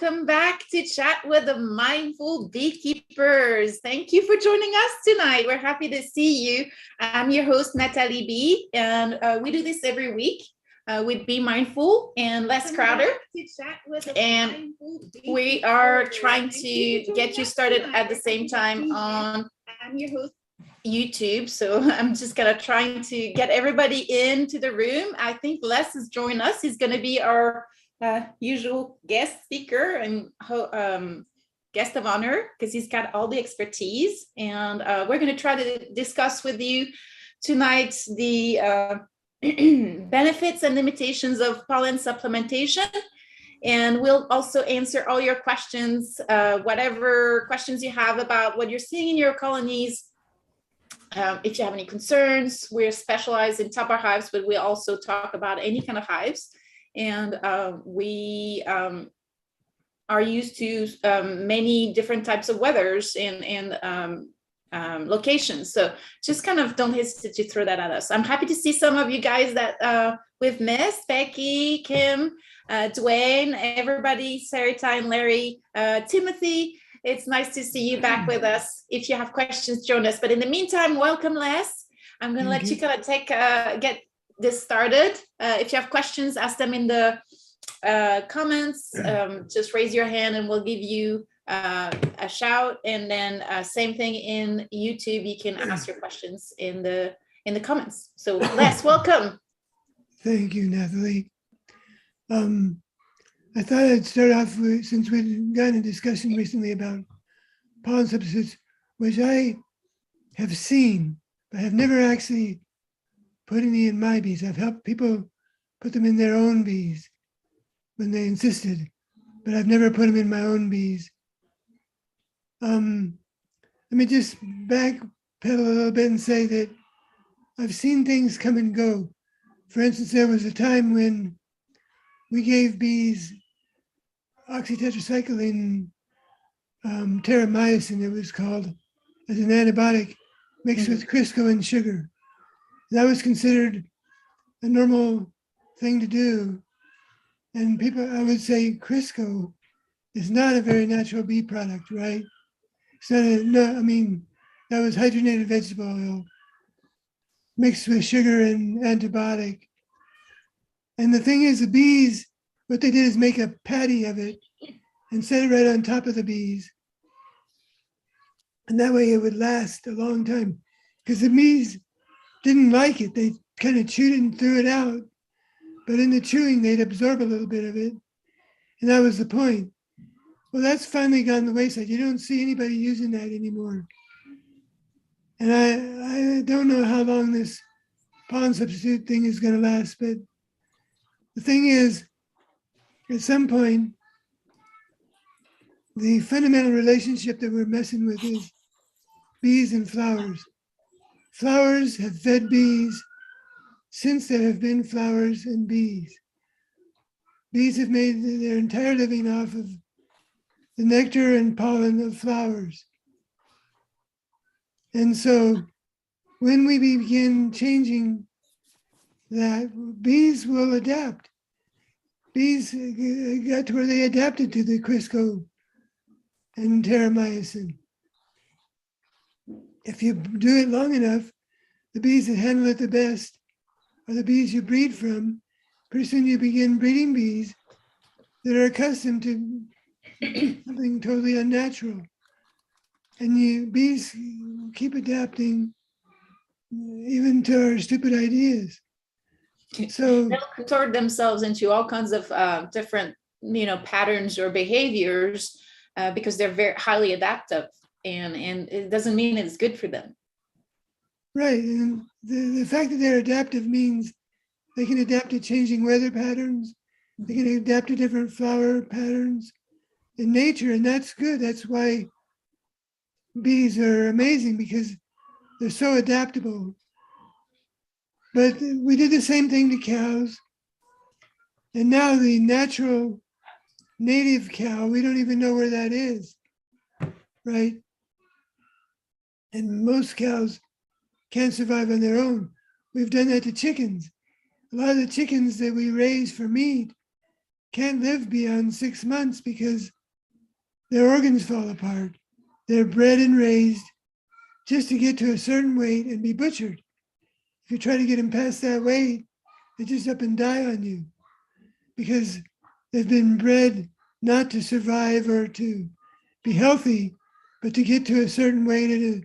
Welcome back to Chat with the Mindful Beekeepers. Thank you for joining us tonight. We're happy to see you. I'm your host, Natalie B, and we do this every week with Be Mindful and Les Crowder. And we are trying to get you started at the same time on YouTube. So I'm just gonna trying to get everybody into the room. I think Les is joining us. He's gonna be our usual guest speaker and guest of honor because he's got all the expertise, and we're going to try to discuss with you tonight the benefits and limitations of pollen supplementation, and we'll also answer all your questions, whatever questions you have about what you're seeing in your colonies. If you have any concerns, we're specialized in tupper hives, but we also talk about any kind of hives. And we are used to many different types of weathers and locations. So just kind of don't hesitate to throw that at us. I'm happy to see some of you guys that we've missed: Becky, Kim, Dwayne, everybody, Sarita and Larry, Timothy. It's nice to see you back with us. If you have questions, join us. But in the meantime, welcome, Les. I'm going to let you kind of get this started. If you have questions, ask them in the comments. Just raise your hand and we'll give you a shout. And then same thing in YouTube, you can ask your questions in the comments. So Les, welcome. Thank you, Natalie. I thought I'd start off with, since we've gotten a discussion recently about pollen substitutes, which I have seen, but have never actually put any in my bees. I've helped people put them in their own bees when they insisted, but I've never put them in my own bees. Let me just backpedal a little bit and say that I've seen things come and go. For instance, there was a time when we gave bees oxytetracycline, terramycin, it was called, as an antibiotic mixed with Crisco and sugar. That was considered a normal thing to do. And people, I would say Crisco is not a very natural bee product, right? It's not I mean, that was hydrogenated vegetable oil mixed with sugar and antibiotic. And the thing is, the bees, what they did is make a patty of it and set it right on top of the bees. And that way it would last a long time, because the bees didn't like it. They kind of chewed it and threw it out. But in the chewing, they'd absorb a little bit of it. And that was the point. Well, that's finally gone the wayside. You don't see anybody using that anymore. And I don't know how long this pollen substitute thing is going to last. But the thing is, at some point, the fundamental relationship that we're messing with is bees and flowers. Flowers have fed bees since there have been flowers and bees. Bees have made their entire living off of the nectar and pollen of flowers. And so when we begin changing that, bees will adapt. Bees got to where they adapted to the Crisco and terramycin. If you do it long enough, the bees that handle it the best are the bees you breed from. Pretty soon you begin breeding bees that are accustomed to something totally unnatural. And bees keep adapting even to our stupid ideas. So they'll contort themselves into all kinds of different, patterns or behaviors because they're very highly adaptive. And it doesn't mean it's good for them. Right. And the fact that they're adaptive means they can adapt to changing weather patterns. They can adapt to different flower patterns in nature. And that's good. That's why bees are amazing, because they're so adaptable. But we did the same thing to cows. And now the natural native cow, we don't even know where that is. Right? And most cows can't survive on their own. We've done that to chickens. A lot of the chickens that we raise for meat can't live beyond 6 months because their organs fall apart. They're bred and raised just to get to a certain weight and be butchered. If you try to get them past that weight, they just up and die on you because they've been bred not to survive or to be healthy, but to get to a certain weight at a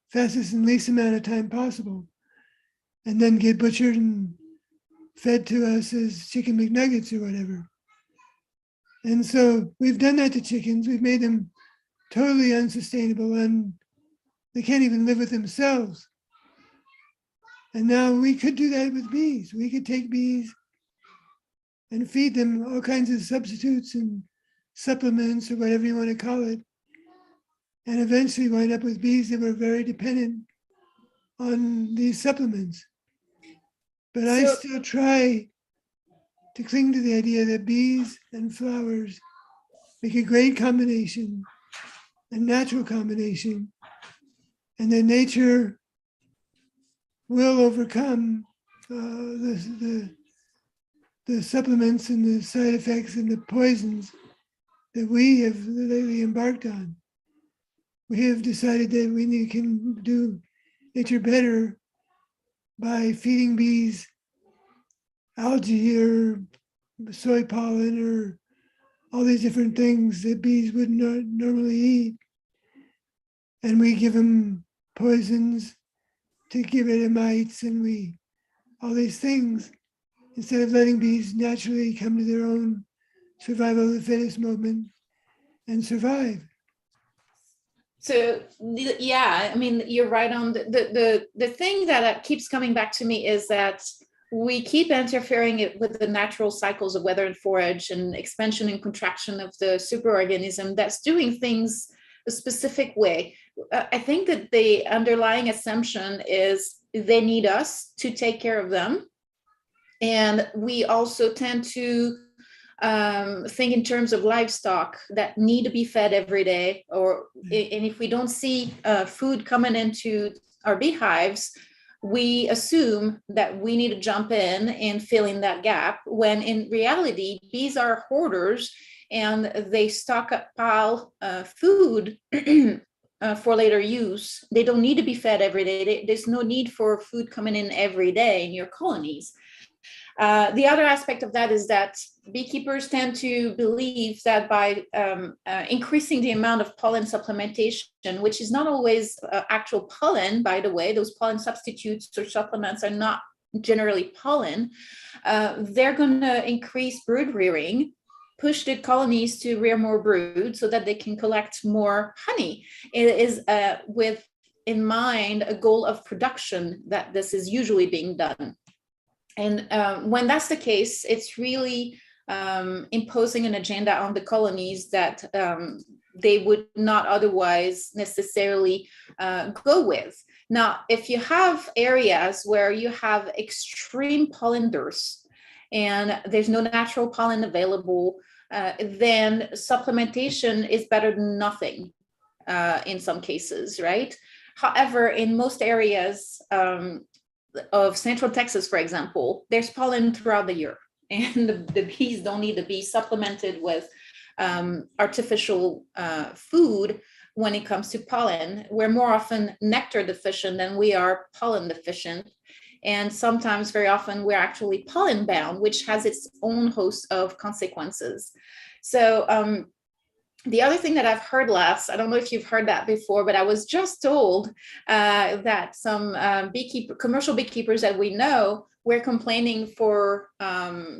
fastest and least amount of time possible, and then get butchered and fed to us as chicken McNuggets or whatever. And so we've done that to chickens. We've made them totally unsustainable, and they can't even live with themselves. And now we could do that with bees. We could take bees and feed them all kinds of substitutes and supplements or whatever you want to call it, and eventually wind up with bees that were very dependent on these supplements. But I still try to cling to the idea that bees and flowers make a great combination, a natural combination, and that nature will overcome the supplements and the side effects and the poisons that we have lately embarked on. We have decided that we can do nature better by feeding bees algae or soy pollen or all these different things that bees would not normally eat. And we give them poisons to give rid of mites and all these things, instead of letting bees naturally come to their own survival of the fittest moment and survive. So yeah, I mean, you're right on. The thing that keeps coming back to me is that we keep interfering with the natural cycles of weather and forage and expansion and contraction of the superorganism that's doing things a specific way. I think that the underlying assumption is they need us to take care of them. And we also tend to think in terms of livestock that need to be fed every day, and if we don't see food coming into our beehives, we assume that we need to jump in and fill in that gap, when in reality, bees are hoarders and they stockpile food for later use. They don't need to be fed every day. There's no need for food coming in every day in your colonies. The other aspect of that is that beekeepers tend to believe that by increasing the amount of pollen supplementation, which is not always actual pollen, by the way, those pollen substitutes or supplements are not generally pollen, they're going to increase brood rearing, push the colonies to rear more brood so that they can collect more honey. It is with in mind a goal of production that this is usually being done. And when that's the case, it's really imposing an agenda on the colonies that they would not otherwise necessarily go with. Now, if you have areas where you have extreme pollen dearth and there's no natural pollen available, then supplementation is better than nothing in some cases, right? However, in most areas of Central Texas, for example, there's pollen throughout the year, and the bees don't need to be supplemented with artificial food when it comes to pollen. We're more often nectar deficient than we are pollen deficient. And sometimes, very often, we're actually pollen bound, which has its own host of consequences. So the other thing that I've heard last, I don't know if you've heard that before, but I was just told that some commercial beekeepers that we know were complaining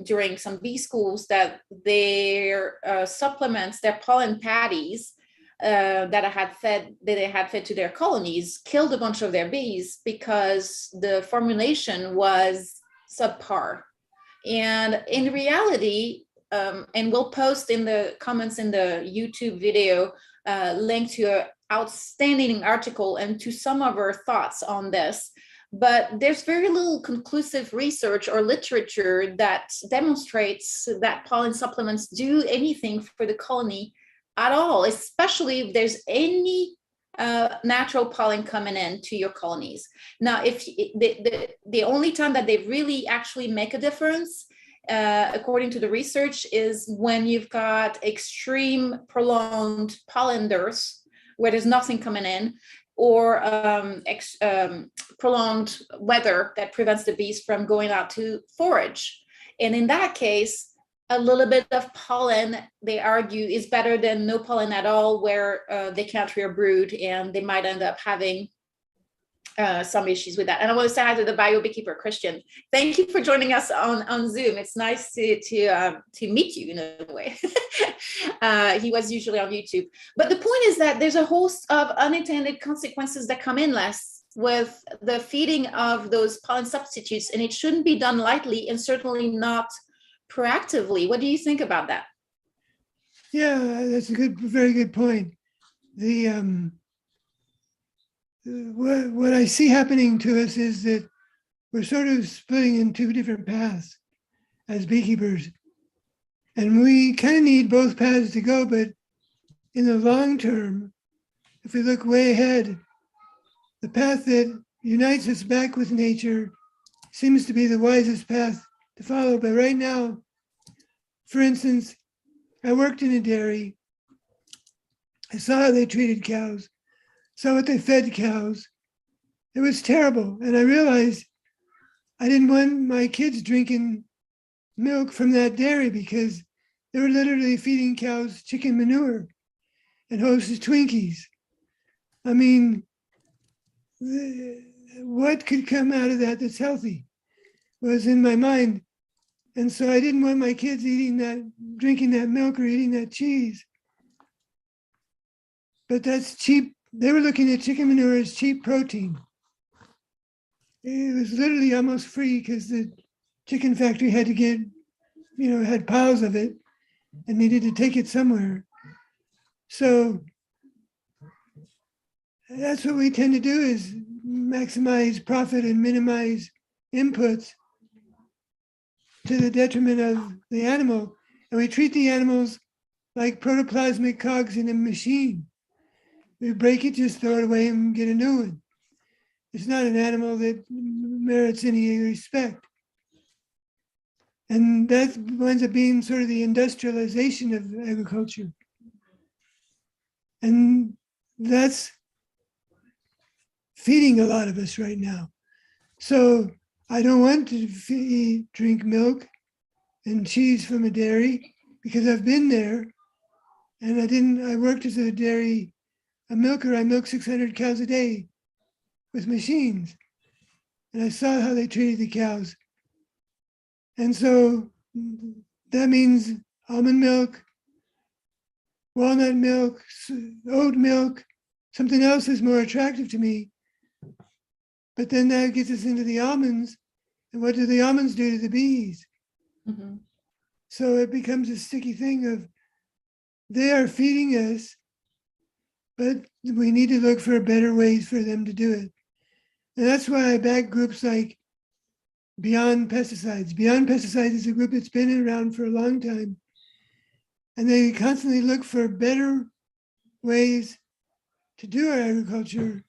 during some bee schools that their supplements, their pollen patties that they had fed to their colonies killed a bunch of their bees because the formulation was subpar. And in reality, and we'll post in the comments in the YouTube video link to an outstanding article and to some of our thoughts on this. But there's very little conclusive research or literature that demonstrates that pollen supplements do anything for the colony at all, especially if there's any natural pollen coming in to your colonies. Now, if the only time that they really actually make a difference according to the research, is when you've got extreme prolonged pollen dearths, where there's nothing coming in, or prolonged weather that prevents the bees from going out to forage. And in that case, a little bit of pollen, they argue, is better than no pollen at all, where they can't rear brood and they might end up having some issues with that. And I want to say hi to the bio beekeeper, Christian. Thank you for joining us on Zoom. It's nice to meet you in a way. He was usually on YouTube. But the point is that there's a host of unintended consequences that come in less with the feeding of those pollen substitutes, and it shouldn't be done lightly, and certainly not proactively. What do you think about that? Yeah, that's a very good point. The what I see happening to us is that we're sort of splitting in two different paths as beekeepers. And we kind of need both paths to go, but in the long term, if we look way ahead, the path that unites us back with nature seems to be the wisest path to follow. But right now, for instance, I worked in a dairy. I saw how they treated cows, saw what they fed cows. It was terrible. And I realized I didn't want my kids drinking milk from that dairy because they were literally feeding cows chicken manure and Hostess Twinkies. I mean, what could come out of that that's healthy was in my mind. And so I didn't want my kids eating that, drinking that milk or eating that cheese. But that's cheap. They were looking at chicken manure as cheap protein. It was literally almost free because the chicken factory had to get, had piles of it and needed to take it somewhere. So that's what we tend to do, is maximize profit and minimize inputs to the detriment of the animal. And we treat the animals like protoplasmic cogs in a machine. We break it, just throw it away and get a new one. It's not an animal that merits any respect. And that winds up being sort of the industrialization of agriculture. And that's feeding a lot of us right now. So I don't want to drink milk and cheese from a dairy because I've been there, and I worked as a milker. I milked 600 cows a day with machines. And I saw how they treated the cows. And so that means almond milk, walnut milk, oat milk, something else is more attractive to me. But then that gets us into the almonds. And what do the almonds do to the bees? Mm-hmm. So it becomes a sticky thing of they are feeding us, but we need to look for better ways for them to do it. And that's why I back groups like Beyond Pesticides. Beyond Pesticides is a group that's been around for a long time. And they constantly look for better ways to do our agriculture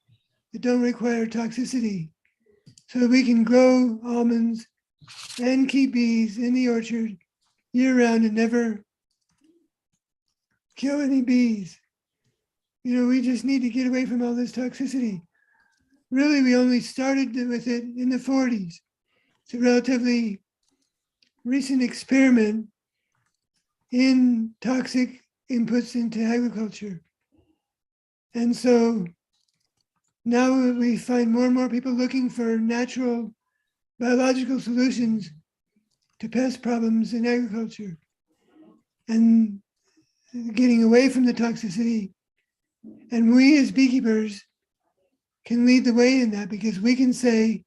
that don't require toxicity, so that we can grow almonds and keep bees in the orchard year round and never kill any bees. We just need to get away from all this toxicity. Really, we only started with it in the 40s. It's a relatively recent experiment in toxic inputs into agriculture. And so now we find more and more people looking for natural biological solutions to pest problems in agriculture and getting away from the toxicity. And we as beekeepers can lead the way in that, because we can say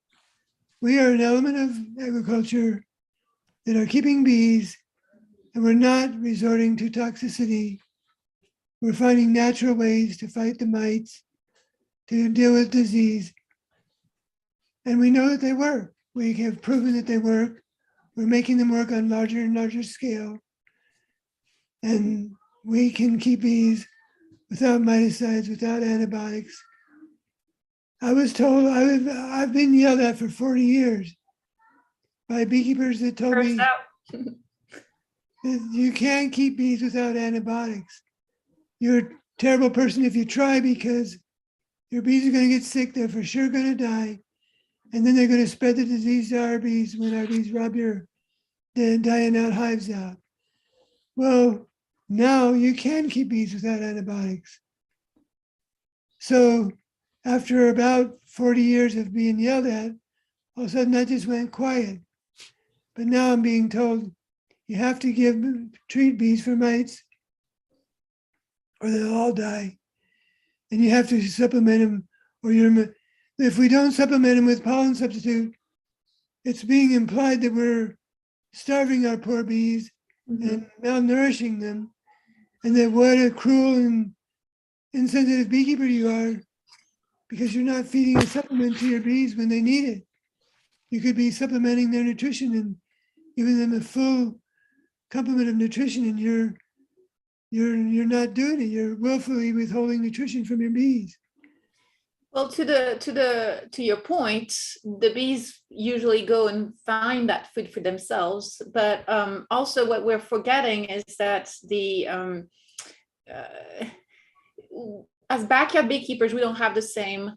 we are an element of agriculture that are keeping bees, and we're not resorting to toxicity. We're finding natural ways to fight the mites, to deal with disease. And we know that they work. We have proven that they work. We're making them work on larger and larger scale. And we can keep bees without miticides, without antibiotics. I was told, I've been yelled at for 40 years by beekeepers that told me You can't keep bees without antibiotics. You're a terrible person if you try, because your bees are going to get sick. They're for sure going to die. And then they're going to spread the disease to our bees when our bees rob your dying out hives out. Well, now you can keep bees without antibiotics. So after about 40 years of being yelled at, all of a sudden that just went quiet. But now I'm being told you have to treat bees for mites or they'll all die. And you have to supplement them, or if we don't supplement them with pollen substitute, it's being implied that we're starving our poor bees and malnourishing them, and that what a cruel and insensitive beekeeper you are, because you're not feeding a supplement to your bees when they need it. You could be supplementing their nutrition and giving them a full complement of nutrition, and you're not doing it. You're willfully withholding nutrition from your bees. Well, to your point, the bees usually go and find that food for themselves. But also, what we're forgetting is that as backyard beekeepers, we don't have the same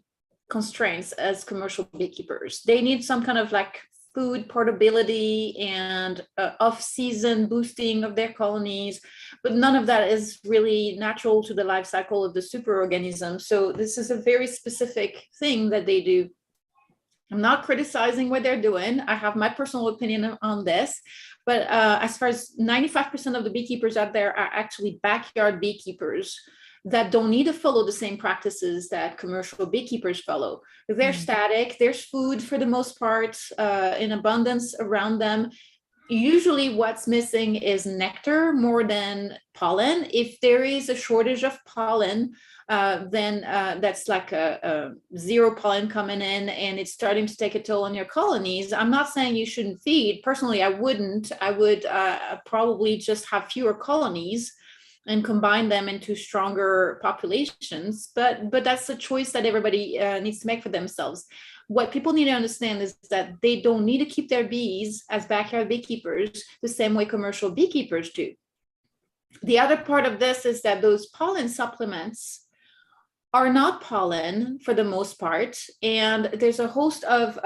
constraints as commercial beekeepers. They need some kind of like food portability and off-season boosting of their colonies, but none of that is really natural to the life cycle of the superorganism. So this is a very specific thing that they do. I'm not criticizing what they're doing. I have my personal opinion on this, but as far as 95% of the beekeepers out there are actually backyard beekeepers that don't need to follow the same practices that commercial beekeepers follow. They're static, there's food for the most part in abundance around them. Usually what's missing is nectar more than pollen. If there is a shortage of pollen, then that's like a zero pollen coming in and it's starting to take a toll on your colonies. I'm not saying you shouldn't feed. Personally, I wouldn't. I would probably just have fewer colonies and combine them into stronger populations. But that's a choice that everybody needs to make for themselves. What people need to understand is that they don't need to keep their bees as backyard beekeepers the same way commercial beekeepers do. The other part of this is that those pollen supplements are not pollen for the most part, and there's a host of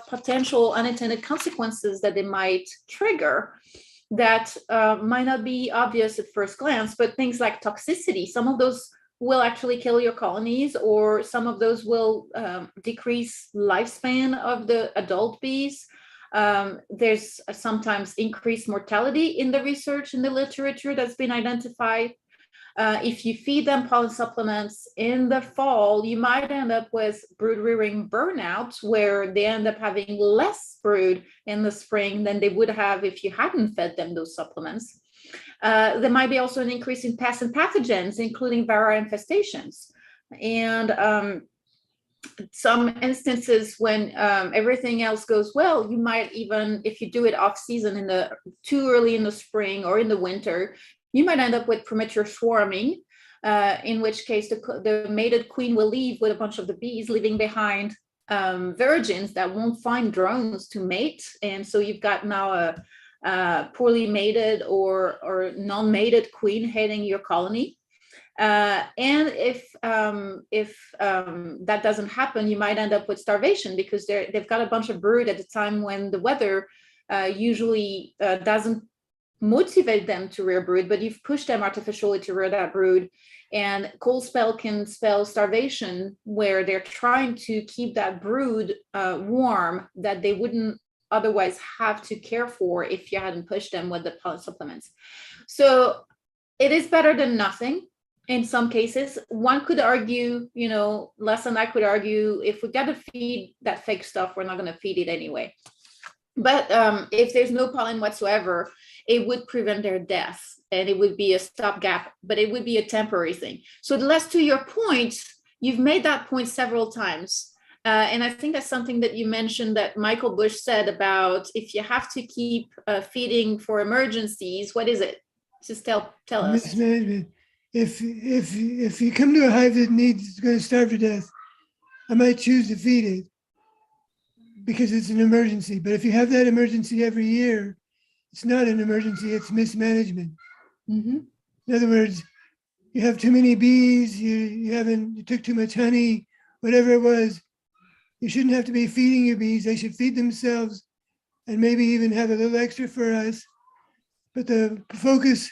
potential unintended consequences that they might trigger that might not be obvious at first glance, but things like toxicity, some of those will actually kill your colonies, or some of those will decrease lifespan of the adult bees. There's sometimes increased mortality in the research, in the literature that's been identified. If you feed them pollen supplements in the fall, you might end up with brood rearing burnout, where they end up having less brood in the spring than they would have if you hadn't fed them those supplements. There might be also an increase in pests and pathogens, including viral infestations. And some instances when everything else goes well, you might even, if you do it off season too early in the spring or in the winter, you might end up with premature swarming, in which case the mated queen will leave with a bunch of the bees, leaving behind virgins that won't find drones to mate. And so you've got now a poorly mated or non-mated queen heading your colony. And if that doesn't happen, you might end up with starvation, because they've got a bunch of brood at a time when the weather usually doesn't motivate them to rear brood, but you've pushed them artificially to rear that brood. And cold spell can spell starvation, where they're trying to keep that brood warm that they wouldn't otherwise have to care for if you hadn't pushed them with the pollen supplements. So it is better than nothing in some cases. One could argue, less than I could argue, if we got to feed that fake stuff, we're not going to feed it anyway. But if there's no pollen whatsoever, it would prevent their death, and it would be a stopgap, but it would be a temporary thing. So Les, to your point, you've made that point several times. And I think that's something that you mentioned that Michael Bush said about if you have to keep feeding for emergencies. What is it? Just tell us. Mismanagement. If you come to a hive that is going to starve to death, I might choose to feed it, because it's an emergency. But if you have that emergency every year, it's not an emergency, it's mismanagement. Mm-hmm. In other words, you have too many bees, you took too much honey, whatever it was. You shouldn't have to be feeding your bees. They should feed themselves and maybe even have a little extra for us. But the focus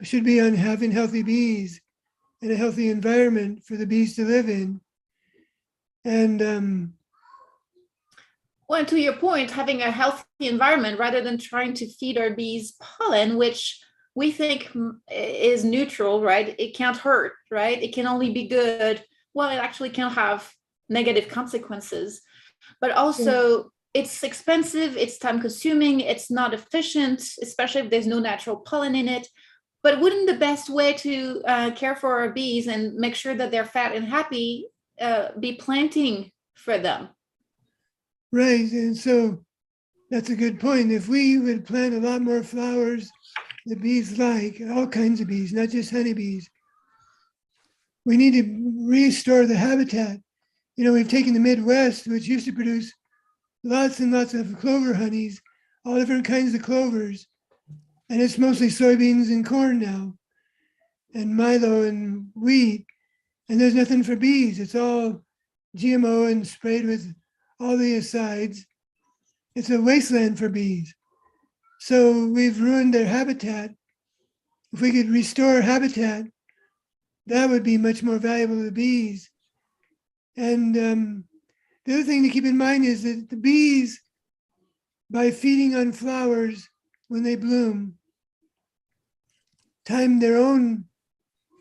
should be on having healthy bees and a healthy environment for the bees to live in. And Well, to your point, having a healthy environment rather than trying to feed our bees pollen, which we think is neutral, right? It can't hurt, right? It can only be good. Well, it actually can have negative consequences, but also it's expensive, it's time consuming, it's not efficient, especially if there's no natural pollen in it. But wouldn't the best way to care for our bees and make sure that they're fat and happy be planting for them? right, and so that's a good point. If we would plant a lot more flowers the bees like, all kinds of bees, not just honeybees, we need to restore the habitat. You know, we've taken the Midwest, which used to produce lots and lots of clover honeys, all different kinds of clovers, and it's mostly soybeans and corn now, and milo and wheat, and there's nothing for bees. It's all GMO and sprayed with all the asides. It's a wasteland for bees. So we've ruined their habitat. If we could restore habitat, that would be much more valuable to the bees. And the other thing to keep in mind is that the bees, by feeding on flowers when they bloom, time their own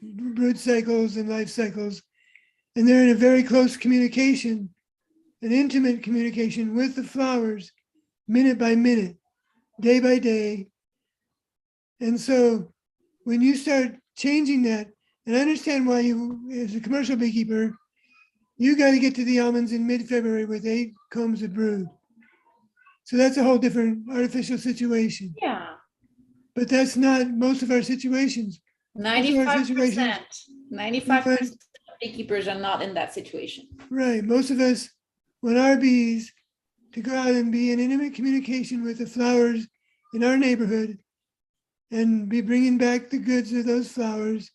brood cycles and life cycles, and they're in a very close communication, an intimate communication with the flowers, minute by minute, day by day. And so when you start changing that, and I understand why you, as a commercial beekeeper, you got to get to the almonds in mid-February with 8 combs of brood. So that's a whole different artificial situation. Yeah. But that's not most of our situations. 95%. 95% of beekeepers are not in that situation. Right. Most of us want our bees to go out and be in intimate communication with the flowers in our neighborhood and be bringing back the goods of those flowers.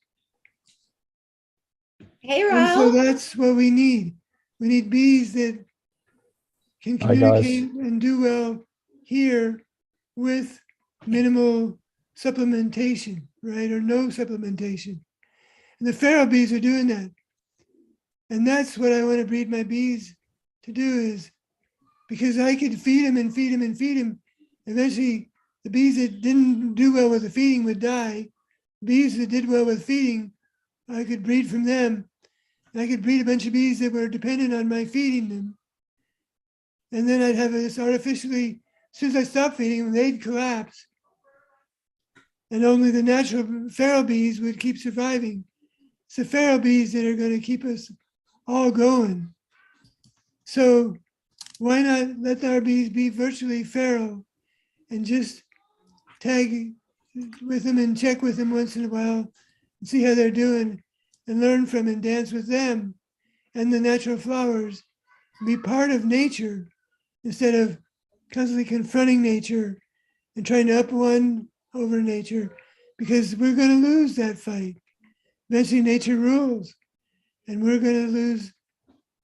Hey, And so Ralph. that's what we need. We need bees that can communicate and do well here with minimal supplementation, right? Or no supplementation. And the feral bees are doing that. And that's what I want to breed my bees to do, is because I could feed them and feed them and feed them. Eventually, the bees that didn't do well with the feeding would die. Bees that did well with feeding, I could breed from them. And I could breed a bunch of bees that were dependent on my feeding them. And then I'd have this artificially, as soon as I stopped feeding them, they'd collapse. And only the natural feral bees would keep surviving. It's the feral bees that are going to keep us all going. So why not let our bees be virtually feral and just tag with them and check with them once in a while and see how they're doing and learn from and dance with them and the natural flowers, be part of nature instead of constantly confronting nature and trying to up one over nature, because we're going to lose that fight. Eventually nature rules, and we're going to lose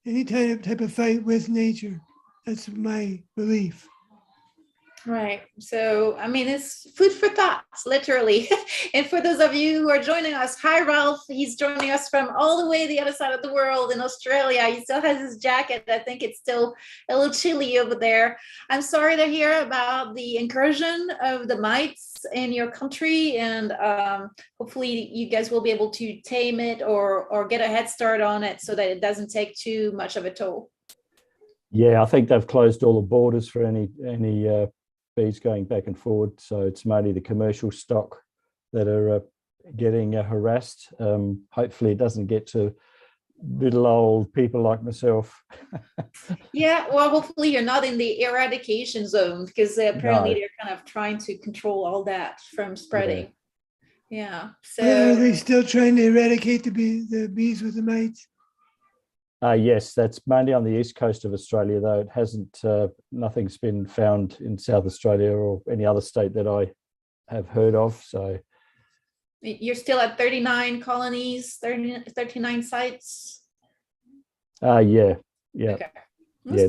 any type of fight with nature. That's my belief. Right. So, I mean, it's food for thoughts, literally. And for those of you who are joining us, hi, Ralph. He's joining us from all the way the other side of the world in Australia. He still has his jacket. I think it's still a little chilly over there. I'm sorry to hear about the incursion of the mites in your country. And hopefully you guys will be able to tame it or get a head start on it so that it doesn't take too much of a toll. Yeah, I think they've closed all the borders for any bees going back and forward. So it's mainly the commercial stock that are getting harassed. Hopefully it doesn't get to little old people like myself. Yeah, well, hopefully you're not in the eradication zone, because apparently they're kind of trying to control all that from spreading. Yeah. So are they still trying to eradicate the bees with the mites? Yes, that's mainly on the east coast of Australia, though it hasn't. Nothing's been found in South Australia or any other state that I have heard of. So You're still at 39 colonies, 39 sites. yeah, yeah, Okay. That's yeah.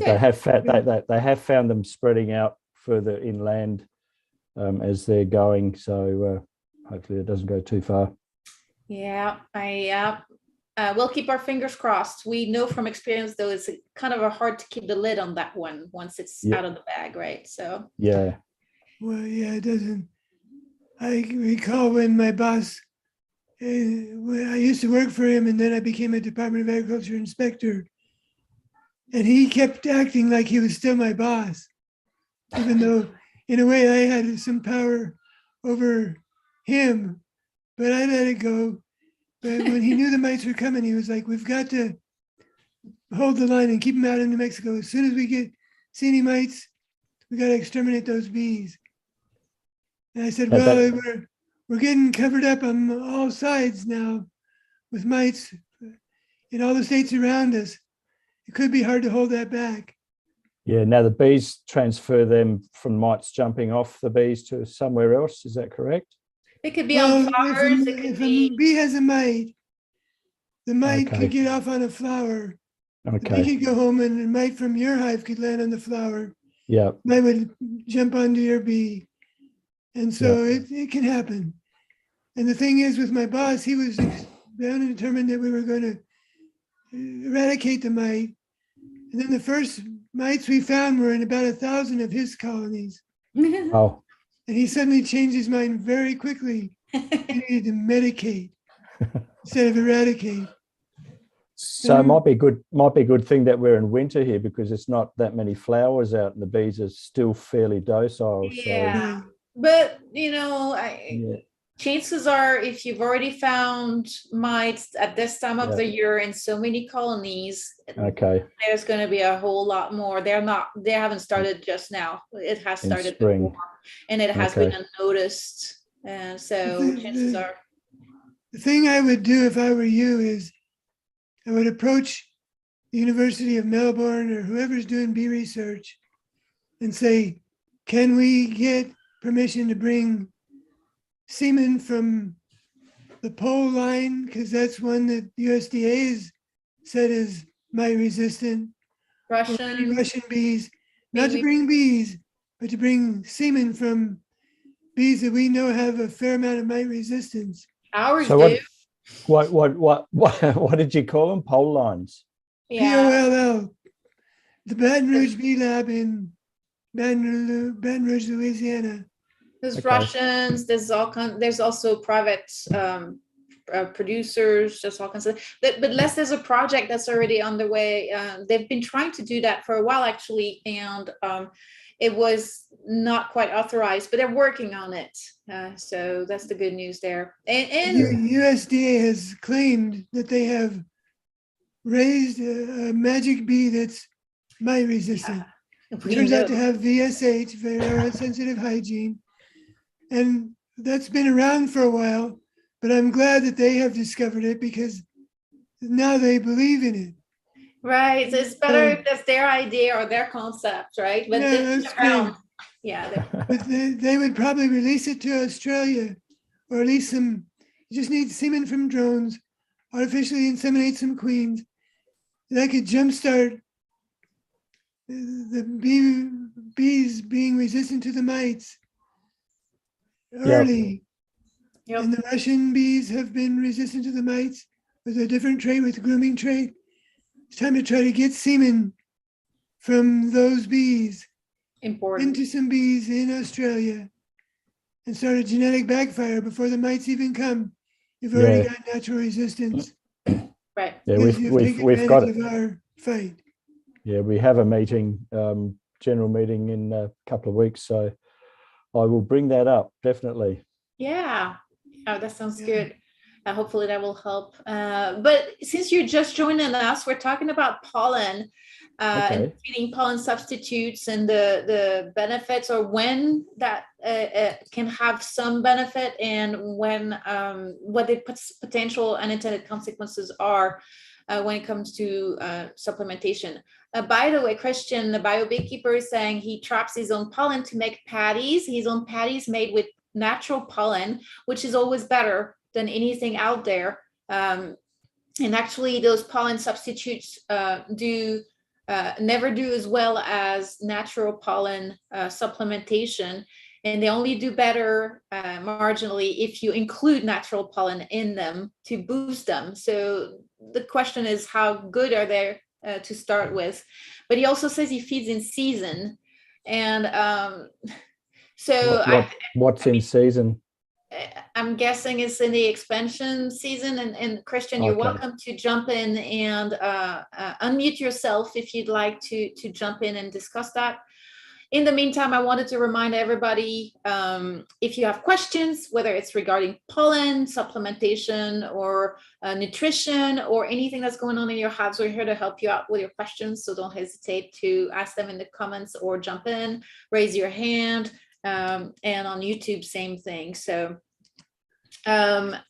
good. They have found them spreading out further inland as they're going. So hopefully it doesn't go too far. Yeah, we'll keep our fingers crossed. We know from experience, though, it's kind of hard to keep the lid on that one once it's Yeah. out of the bag, right? So Yeah. Well, yeah, it doesn't. I recall when my boss, when I used to work for him, and then I became a Department of Agriculture inspector, and he kept acting like he was still my boss, even though, in a way, I had some power over him. But I let it go. But when he knew the mites were coming, he was like, "We've got to hold the line and keep them out in New Mexico. As soon as we see any mites, we got to exterminate those bees." And I said, "Well, we're getting covered up on all sides now with mites in all the states around us. It could be hard to hold that back." Yeah. Now the bees transfer them from mites jumping off the bees to somewhere else. Is that correct? it could be on flowers. It could if a be. bee has a mite, the mite Okay. could get off on a flower. The bee Okay. could go home, and a mite from your hive could land on the flower. Yeah. Mite would jump onto your bee. And so it can happen. And the thing is, with my boss, he was bound and determined that we were going to eradicate the mite. And then the first mites we found were in about 1,000 of his colonies. Oh. And he suddenly changed his mind very quickly. He needed to medicate instead of eradicate. So it might be a good thing that we're in winter here, because it's not that many flowers out and the bees are still fairly docile. Yeah. So But chances are, if you've already found mites at this time of the year in so many colonies, okay, there's going to be a whole lot more. They haven't started just now. It has started spring. before, and it has been unnoticed. And so chances are. The thing I would do if I were you is I would approach the University of Melbourne or whoever's doing bee research and say, "Can we get permission to bring semen from the pole line?" Because that's one that USDA has said is mite resistant. Russian bees. Not to bring bees, but to bring semen from bees that we know have a fair amount of mite resistance. Ours do. What did you call them? Pole lines. Yeah. POLL. The Baton Rouge Bee Lab in Baton Rouge, Louisiana. There's Russians. There's also private producers. Just all kinds of. But Les, there's a project that's already underway. They've been trying to do that for a while, actually, and it was not quite authorized, but they're working on it. So that's the good news there. And USDA has claimed that they have raised a magic bee that's mite resistant. It turns out to have VSH, very sensitive hygiene. And that's been around for a while, but I'm glad that they have discovered it, because now they believe in it. Right. So it's better if that's their idea or their concept, right? But that's great. Yeah. But they would probably release it to Australia, or at least you just need semen from drones, artificially inseminate some queens. That could jumpstart the bees being resistant to the mites early. Yep. And the Russian bees have been resistant to the mites with a different trait, with the grooming trait. It's time to try to get semen from those bees into some bees in Australia and start a genetic backfire before the mites even come. You've already got natural resistance. Right. Yeah, we've got it. Of our fight. Yeah, we have a meeting, general meeting in a couple of weeks, so I will bring that up, definitely. Yeah, that sounds good. Hopefully that will help. But since you're just joining us, we're talking about pollen and treating pollen substitutes and the benefits, or when that can have some benefit, and when what the potential unintended consequences are. when it comes to supplementation. By the way, Christian, the bio beekeeper, is saying he traps his own pollen to make patties. His own patties made with natural pollen, which is always better than anything out there. And actually, those pollen substitutes never do as well as natural pollen supplementation. And they only do better marginally if you include natural pollen in them to boost them. So the question is, how good are they to start with? But he also says he feeds in season. And what's in season? I'm guessing it's in the expansion season. And Christian, you're welcome to jump in and unmute yourself if you'd like to jump in and discuss that. In the meantime, I wanted to remind everybody, if you have questions, whether it's regarding pollen, supplementation, or nutrition, or anything that's going on in your house, we're here to help you out with your questions. So don't hesitate to ask them in the comments or jump in, raise your hand. And on YouTube, same thing. So, and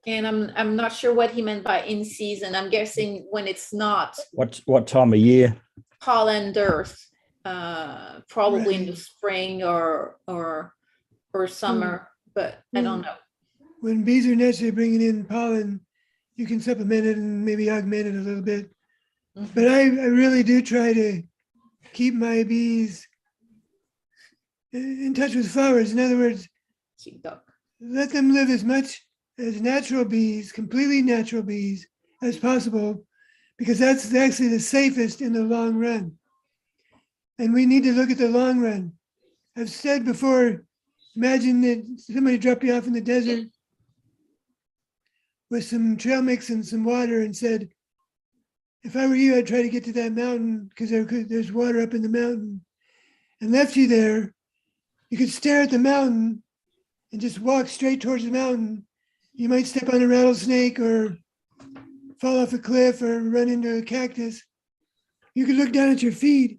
I'm not sure what he meant by in season. I'm guessing when it's not. What time of year? Pollen dearth, probably in the spring or summer, but I don't know. When bees are naturally bringing in pollen, you can supplement it and maybe augment it a little bit. Mm-hmm. But I really do try to keep my bees in touch with flowers. In other words, let them live as much as natural bees, completely natural bees, as possible, because that's actually the safest in the long run. And we need to look at the long run. I've said before, imagine that somebody dropped you off in the desert with some trail mix and some water and said, if I were you, I'd try to get to that mountain because there's water up in the mountain, and left you there. You could stare at the mountain and just walk straight towards the mountain. You might step on a rattlesnake or fall off a cliff or run into a cactus. You could look down at your feet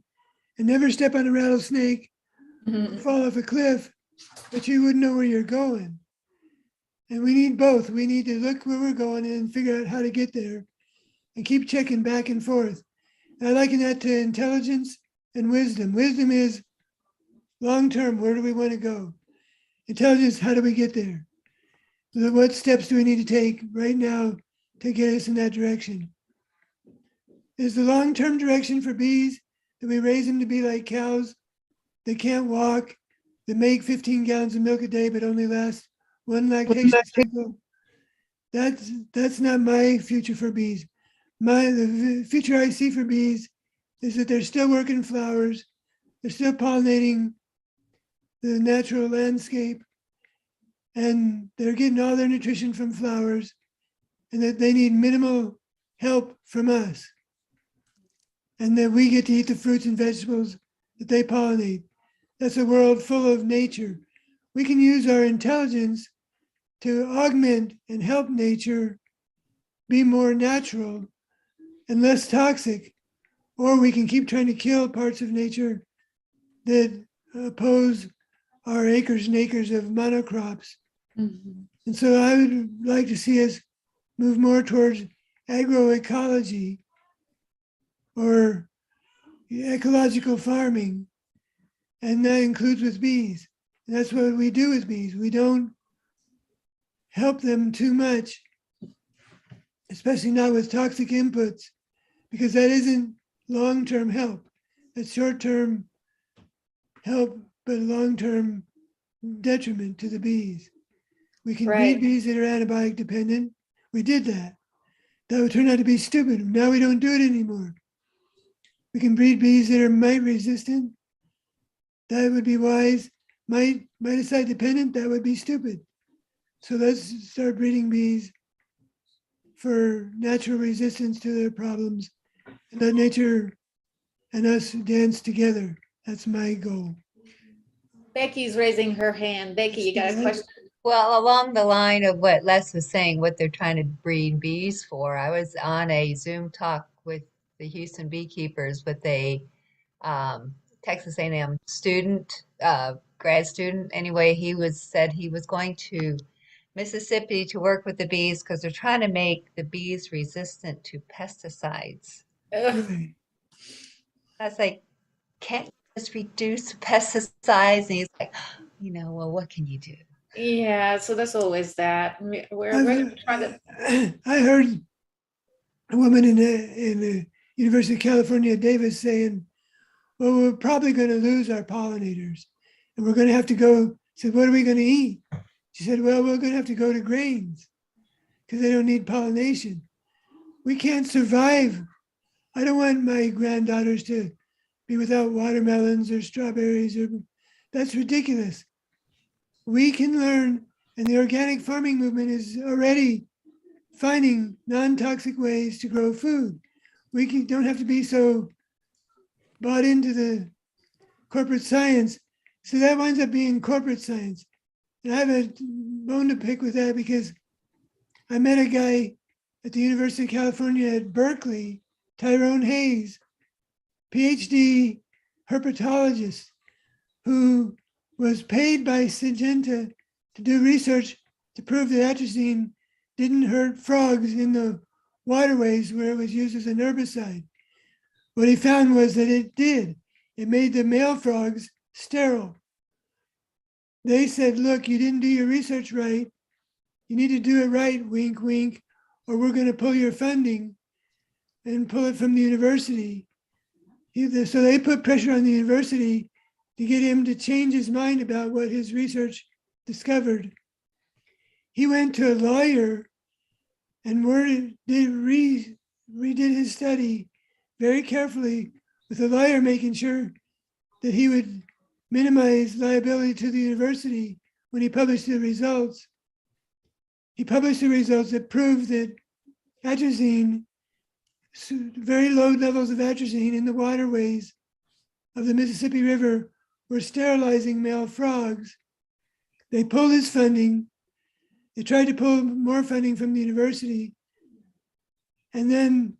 and never step on a rattlesnake, fall off a cliff, but you wouldn't know where you're going. And we need both. We need to look where we're going and figure out how to get there and keep checking back and forth. And I liken that to intelligence and wisdom. Wisdom is long-term, where do we want to go? Intelligence, how do we get there? What steps do we need to take right now to get us in that direction? Is the long-term direction for bees that we raise them to be like cows that can't walk, that make 15 gallons of milk a day but only last one lactation cycle? That's not my future for bees. The future I see for bees is that they're still working flowers, they're still pollinating the natural landscape, and they're getting all their nutrition from flowers, and that they need minimal help from us, and that we get to eat the fruits and vegetables that they pollinate. That's a world full of nature. We can use our intelligence to augment and help nature be more natural and less toxic, or we can keep trying to kill parts of nature that oppose our acres and acres of monocrops. Mm-hmm. And so I would like to see us move more towards agroecology or ecological farming, and that includes with bees. And that's what we do with bees. We don't help them too much, especially not with toxic inputs, because that isn't long-term help. It's short-term help, but long-term detriment to the bees. We can breed bees that are antibiotic dependent. We did that. That would turn out to be stupid. Now we don't do it anymore. We can breed bees that are mite resistant. That would be wise. Miticide dependent, that would be stupid. So let's start breeding bees for natural resistance to their problems, and let nature and us dance together. That's my goal. Becky's raising her hand. Becky, you got a question? Well, along the line of what Les was saying, what they're trying to breed bees for, I was on a Zoom talk with the Houston Beekeepers with a Texas A&M student, grad student. Anyway, said he was going to Mississippi to work with the bees because they're trying to make the bees resistant to pesticides. Ugh. Really. I was like, can't you just reduce pesticides? And he's like, well, what can you do? Yeah, so that's always that. We're I've, gonna try to. I heard a woman in the University of California, Davis, saying, well, we're probably going to lose our pollinators and we're going to have to go. I said, what are we going to eat? She said, well, we're going to have to go to grains because they don't need pollination. We can't survive. I don't want my granddaughters to be without watermelons or strawberries. That's ridiculous. We can learn, and the organic farming movement is already finding non-toxic ways to grow food. We don't have to be so bought into the corporate science. So that winds up being corporate science. And I have a bone to pick with that because I met a guy at the University of California at Berkeley, Tyrone Hayes, PhD herpetologist, who was paid by Syngenta to do research to prove that atrazine didn't hurt frogs in the waterways where it was used as an herbicide. What he found was that it did. It made the male frogs sterile. They said, look, you didn't do your research right. You need to do it right, wink, wink, or we're going to pull your funding and pull it from the university. So they put pressure on the university to get him to change his mind about what his research discovered. He went to a lawyer and redid his study very carefully, with the lawyer making sure that he would minimize liability to the university when he published the results. He published the results that proved that atrazine, very low levels of atrazine in the waterways of the Mississippi River, were sterilizing male frogs. They pulled his funding. They tried to pull more funding from the university. And then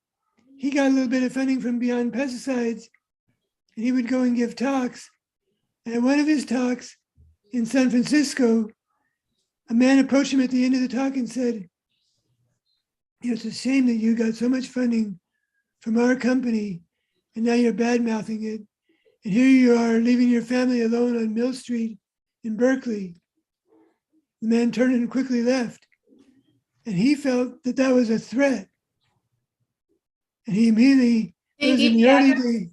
he got a little bit of funding from Beyond Pesticides, and he would go and give talks. And at one of his talks in San Francisco, a man approached him at the end of the talk and said, it's a shame that you got so much funding from our company and now you're bad-mouthing it. And here you are leaving your family alone on Mill Street in Berkeley. The man turned and quickly left. And he felt that that was a threat. And he immediately, it was in the early days.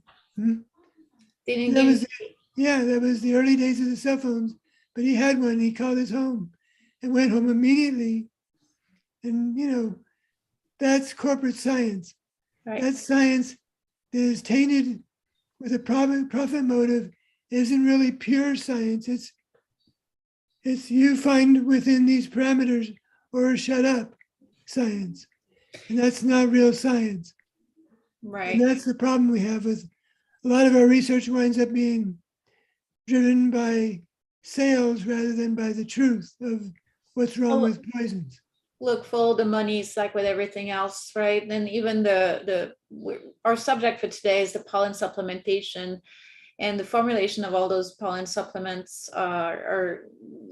That was the early days of the cell phones, but he had one. He called his home and went home immediately. And, that's corporate science. Right. That's science that is tainted with a profit motive. It isn't really pure science. It's you find within these parameters or shut up science. And that's not real science. Right. And that's the problem we have with a lot of our research winds up being driven by sales rather than by the truth of what's wrong with poisons. Look, follow the money. It's like with everything else, right? And even our subject for today is the pollen supplementation, and the formulation of all those pollen supplements are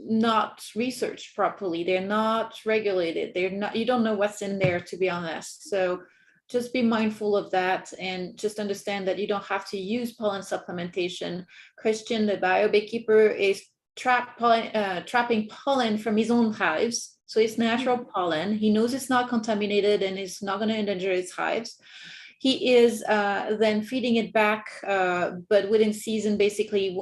not researched properly. They're not regulated. You don't know what's in there, to be honest. So just be mindful of that and just understand that you don't have to use pollen supplementation. Christian, the bio beekeeper, is trapping pollen from his own hives. So it's natural pollen. He knows it's not contaminated and it's not going to endanger his hives. He is then feeding it back, but within season, basically,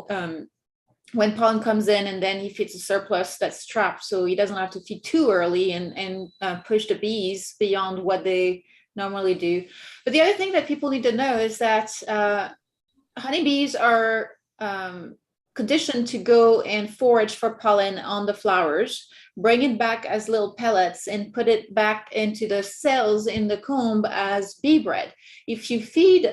when pollen comes in, and then he feeds a surplus that's trapped. So he doesn't have to feed too early and push the bees beyond what they normally do. But the other thing that people need to know is that honeybees are conditioned to go and forage for pollen on the flowers, bring it back as little pellets and put it back into the cells in the comb as bee bread. If you feed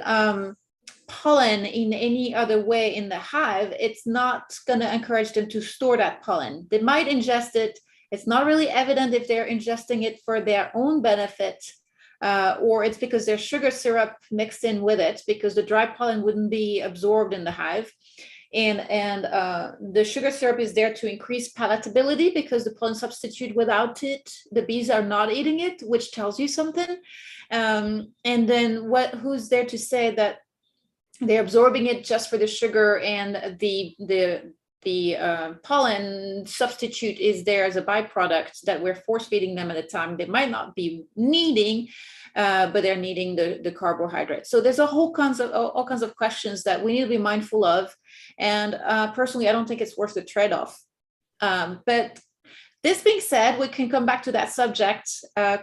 pollen in any other way in the hive, it's not going to encourage them to store that pollen. They might ingest it. It's not really evident if they're ingesting it for their own benefit, or it's because there's sugar syrup mixed in with it, because the dry pollen wouldn't be absorbed in the hive. And the sugar syrup is there to increase palatability because the pollen substitute, without it, the bees are not eating it, which tells you something. And then who's there to say that they're absorbing it just for the sugar, and the pollen substitute is there as a byproduct that we're force feeding them at a time they might not be needing, but they're needing the carbohydrates. So there's all kinds of questions that we need to be mindful of. And personally, I don't think it's worth the trade-off. But this being said, we can come back to that subject.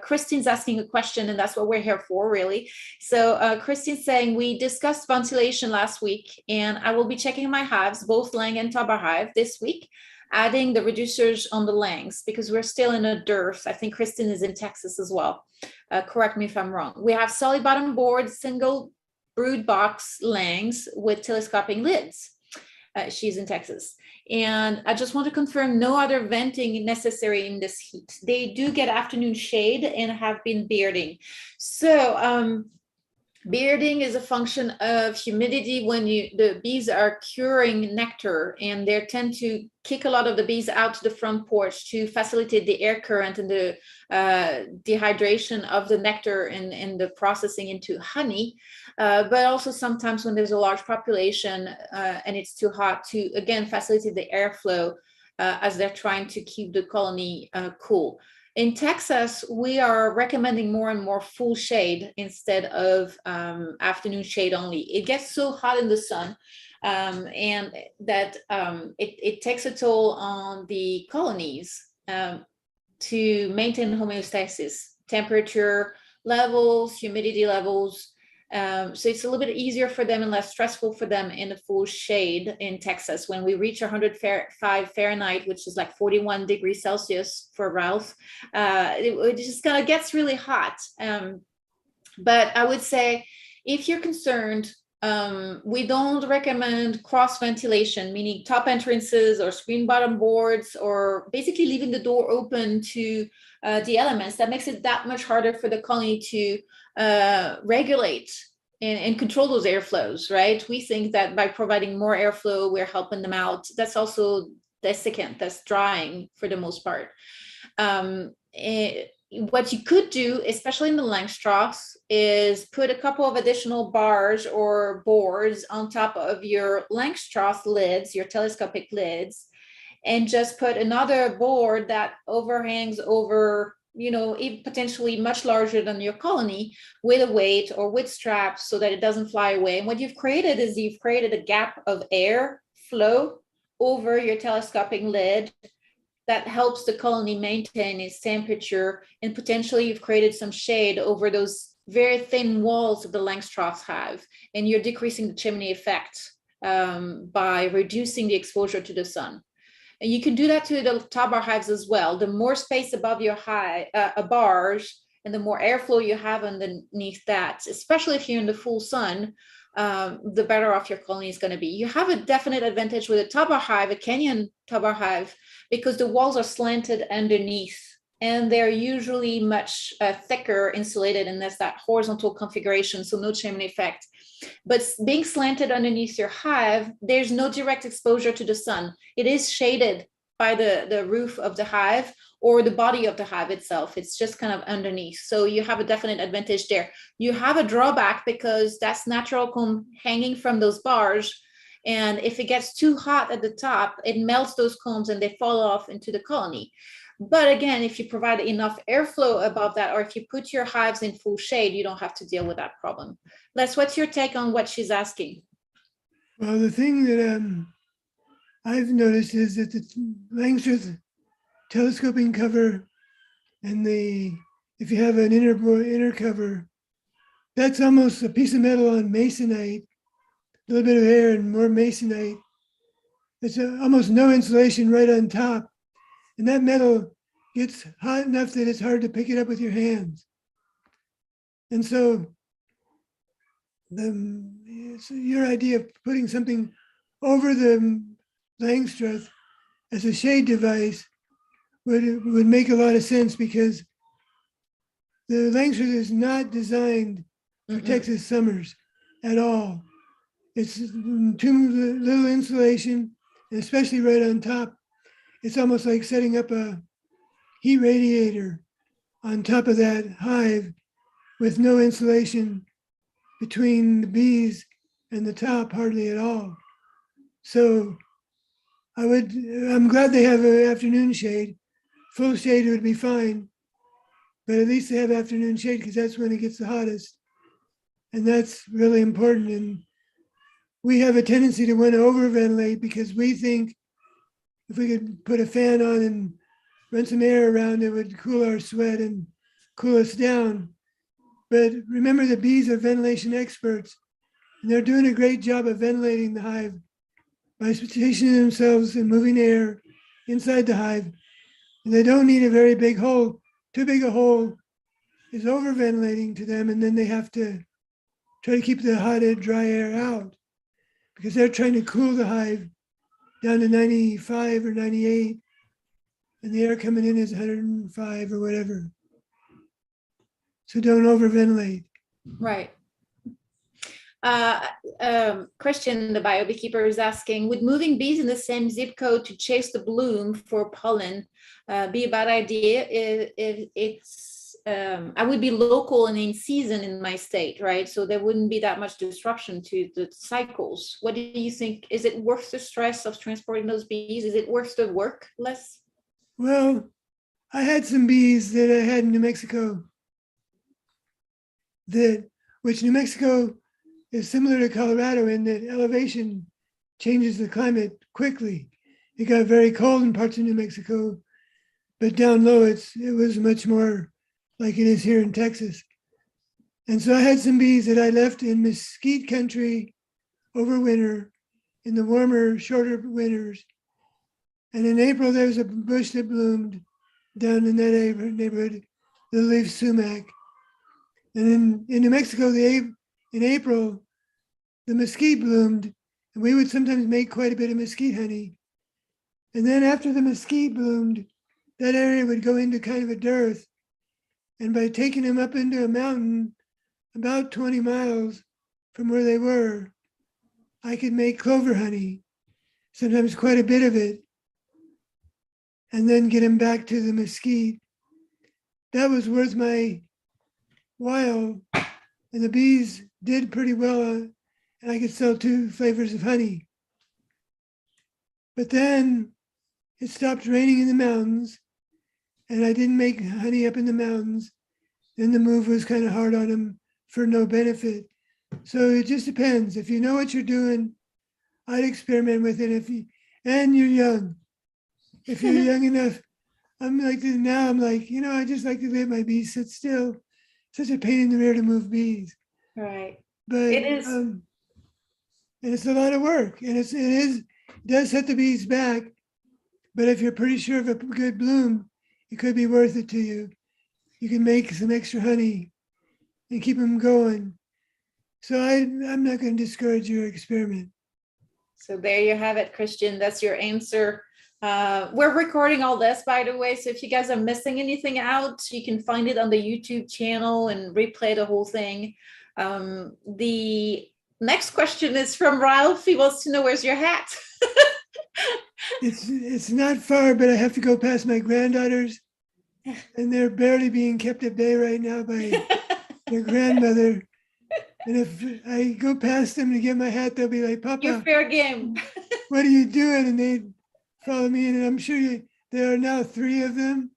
Christine's asking a question, and that's what we're here for, really. So Christine's saying, we discussed ventilation last week, and I will be checking my hives, both Lang and Tabar hive, this week, adding the reducers on the Langs, because we're still in a dearth. I think Christine is in Texas as well. Correct me if I'm wrong. We have solid bottom board, single brood box Langs with telescoping lids. She's in Texas. And I just want to confirm no other venting necessary in this heat. They do get afternoon shade and have been bearding. So bearding is a function of humidity when the bees are curing nectar, and they tend to kick a lot of the bees out to the front porch to facilitate the air current and the dehydration of the nectar and the processing into honey. But also sometimes when there's a large population and it's too hot, to again facilitate the airflow as they're trying to keep the colony cool. In Texas, we are recommending more and more full shade instead of afternoon shade only. It gets so hot in the sun and that it takes a toll on the colonies to maintain homeostasis, temperature levels, humidity levels. So it's a little bit easier for them and less stressful for them in the full shade in Texas. When we reach 105 Fahrenheit, which is like 41 degrees Celsius for Ralph, it just kind of gets really hot. But I would say, if you're concerned, we don't recommend cross ventilation, meaning top entrances or screen bottom boards, or basically leaving the door open to the elements. That makes it that much harder for the colony to regulate and control those airflows, right? We think that by providing more airflow, we're helping them out. That's also desiccant, that's drying for the most part. What you could do, especially in the Langstroths, is put a couple of additional bars or boards on top of your Langstroth lids, your telescopic lids, and just put another board that overhangs over, potentially much larger than your colony, with a weight or with straps so that it doesn't fly away. And what you've created is you've created a gap of air flow over your telescopic lid that helps the colony maintain its temperature, and potentially you've created some shade over those very thin walls of the Langstroth hive, and you're decreasing the chimney effect by reducing the exposure to the sun. And you can do that to the Tabar hives as well. The more space above your bars and the more airflow you have underneath that, especially if you're in the full sun, the better off your colony is going to be. You have a definite advantage with a Tabar hive, a Kenyan Tabar hive, because the walls are slanted underneath, and they're usually much thicker, insulated, and that's that horizontal configuration, so no chimney effect. But being slanted underneath your hive, there's no direct exposure to the sun. It is shaded by the roof of the hive or the body of the hive itself. It's just kind of underneath. So you have a definite advantage there. You have a drawback because that's natural comb hanging from those bars. And if it gets too hot at the top, it melts those combs and they fall off into the colony. But again, if you provide enough airflow above that, or if you put your hives in full shade, you don't have to deal with that problem. Les, what's your take on what she's asking? Well, the thing that I've noticed is that the Langstroth telescoping cover and if you have an inner cover, that's almost a piece of metal on masonite, a little bit of air and more masonite. It's almost no insulation right on top. And that metal gets hot enough that it's hard to pick it up with your hands. And so your idea of putting something over the Langstroth as a shade device would make a lot of sense, because the Langstroth is not designed for Texas summers at all. It's too little insulation, and especially right on top. It's almost like setting up a heat radiator on top of that hive with no insulation between the bees and the top, hardly at all. So I'm glad they have an afternoon shade. Full shade would be fine, but at least they have afternoon shade because that's when it gets the hottest. And that's really important. And we have a tendency to want to overventilate because we think if we could put a fan on and run some air around, it would cool our sweat and cool us down. But remember, the bees are ventilation experts, and they're doing a great job of ventilating the hive by stationing themselves and moving air inside the hive. And they don't need a very big hole. Too big a hole is overventilating to them, and then they have to try to keep the hot air, dry air out because they're trying to cool the hive down to 95 or 98, and the air coming in is 105 or whatever. So don't overventilate. Right. Christian, the bio beekeeper, is asking, would moving bees in the same zip code to chase the bloom for pollen be a bad idea if it's I would be local and in season in my state, right? So there wouldn't be that much disruption to the cycles. What do you think? Is it worth the stress of transporting those bees? Is it worth the work, Les? Well, I had some bees that I had in New Mexico which New Mexico is similar to Colorado in that elevation changes the climate quickly. It got very cold in parts of New Mexico, but down low it was much more like it is here in Texas. And so I had some bees that I left in mesquite country over winter in the warmer, shorter winters. And in April, there was a bush that bloomed down in that neighborhood, the leaf sumac. And in New Mexico, in April, the mesquite bloomed, and we would sometimes make quite a bit of mesquite honey. And then after the mesquite bloomed, that area would go into kind of a dearth. And by taking them up into a mountain about 20 miles from where they were, I could make clover honey, sometimes quite a bit of it, and then get them back to the mesquite. That was worth my while, and the bees did pretty well, and I could sell 2 flavors of honey. But then it stopped raining in the mountains, and I didn't make honey up in the mountains. Then the move was kind of hard on them for no benefit. So it just depends. If you know what you're doing, I'd experiment with it. And you're young. If you're young enough, I'm like this now. I'm like, I just like to let my bees sit still. Such a pain in the rear to move bees. Right. But It is. And it's a lot of work, and it does set the bees back. But if you're pretty sure of a good bloom, it could be worth it to you. You can make some extra honey and keep them going. So I'm not going to discourage your experiment. So there you have it, Christian. That's your answer. We're recording all this, by the way. So if you guys are missing anything out, you can find it on the YouTube channel and replay the whole thing. The next question is from Ralph. He wants to know, where's your hat? It's not far, but I have to go past my granddaughters, and they're barely being kept at bay right now by their grandmother. And if I go past them to get my hat, they'll be like, "Papa, You're fair game." What are you doing?" And they follow me in, and I'm sure there are now 3 of them.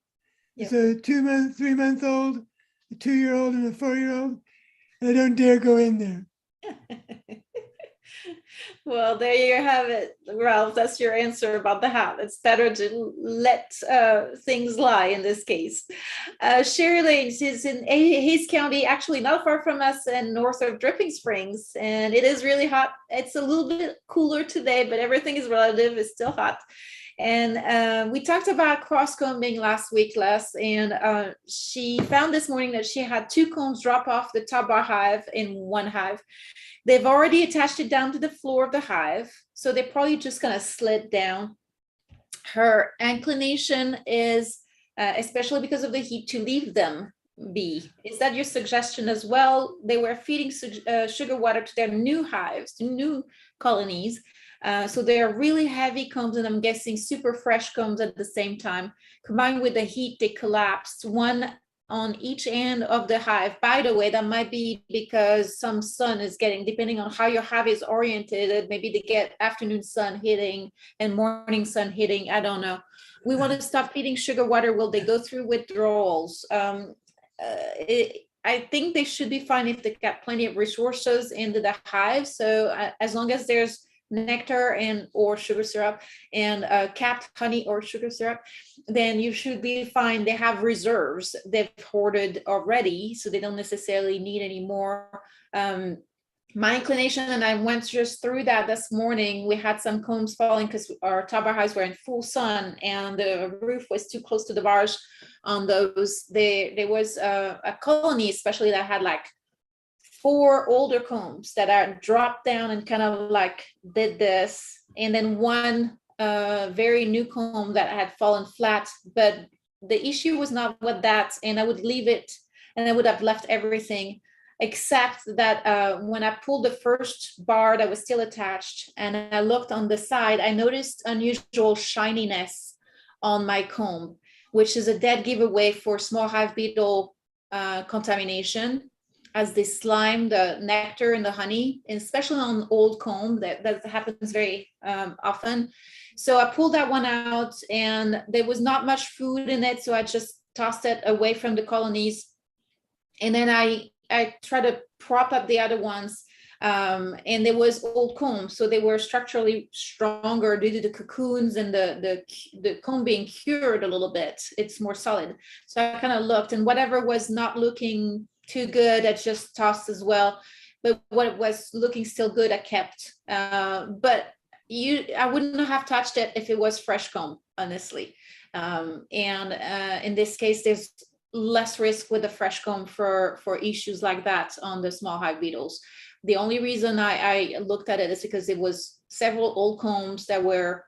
Yep. It's a 3-month-old, a 2-year-old, and a 4-year-old. I don't dare go in there. Well, there you have it, Ralph. That's your answer about the hat. It's better to let things lie in this case. Shirley is in Hayes County, actually not far from us and north of Dripping Springs. And it is really hot. It's a little bit cooler today, but everything is relative. It's still hot. And we talked about cross-combing last week, Les, and she found this morning that she had 2 combs drop off the top bar hive in one hive. They've already attached it down to the floor of the hive, so they're probably just going to slid down. Her inclination is, especially because of the heat, to leave them bee. Is that your suggestion as well? They were feeding sugar water to their new hives, to new colonies. So they are really heavy combs, and I'm guessing super fresh combs at the same time. Combined with the heat, they collapsed, one on each end of the hive. By the way, that might be because some sun is getting, depending on how your hive is oriented, maybe they get afternoon sun hitting and morning sun hitting. I don't know. We want to stop feeding sugar water. Will they go through withdrawals? I think they should be fine if they got plenty of resources in the hive. So as long as there's nectar and or sugar syrup and capped honey or sugar syrup, then you should be fine. They have reserves they've hoarded already, so they don't necessarily need any more. My inclination, and I went just through that this morning, we had some combs falling because our top hives were in full sun and the roof was too close to the barge on those. There was a colony especially that had like 4 older combs that are dropped down and kind of like did this, and then one very new comb that had fallen flat. But the issue was not with that, and I would leave it, and I would have left everything except that when I pulled the first bar that was still attached and I looked on the side, I noticed unusual shininess on my comb, which is a dead giveaway for small hive beetle contamination, as they slime the nectar and the honey, and especially on old comb, that happens very often. So I pulled that one out and there was not much food in it, so I just tossed it away from the colonies. And then I tried to prop up the other ones, and there was old comb, so they were structurally stronger due to the cocoons and the comb being cured a little bit. It's more solid. So I kind of looked, and whatever was not looking too good, I just tossed as well. But what was looking still good, I kept. But I wouldn't have touched it if it was fresh comb, honestly. And in this case, there's less risk with the fresh comb for issues like that on the small hive beetles. The only reason I looked at it is because it was several old combs that were